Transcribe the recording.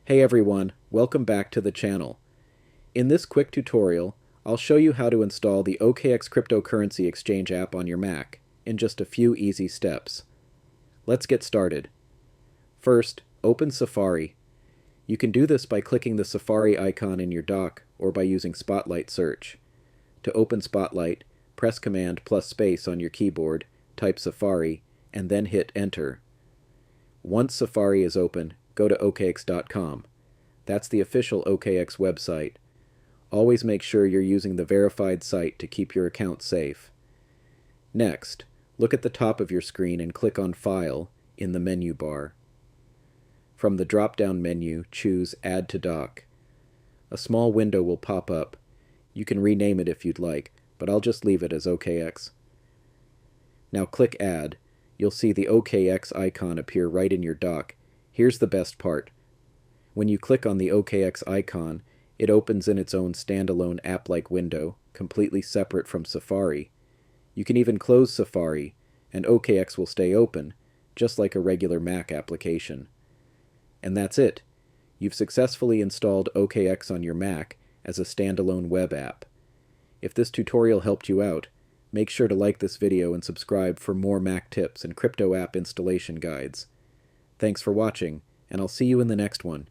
Hey everyone, welcome back to the channel. In this quick tutorial, I'll show you how to install the OKX cryptocurrency exchange app on your Mac in just a few easy steps. Let's get started. First, open Safari. You can do this by clicking the Safari icon in your dock or by using Spotlight Search. To open Spotlight, press Command plus space on your keyboard, type Safari, and then hit Enter. Once Safari is open, go to OKX.com. That's the official OKX website. Always make sure you're using the verified site to keep your account safe. Next, look at the top of your screen and click on File in the menu bar. From the drop-down menu, choose Add to Dock. A small window will pop up. You can rename it if you'd like, but I'll just leave it as OKX. Now click Add. You'll see the OKX icon appear right in your dock. Here's the best part. When you click on the OKX icon, it opens in its own standalone app-like window, completely separate from Safari. You can even close Safari, and OKX will stay open, just like a regular Mac application. And that's it. You've successfully installed OKX on your Mac as a standalone web app. If this tutorial helped you out, make sure to like this video and subscribe for more Mac tips and crypto app installation guides. Thanks for watching, and I'll see you in the next one.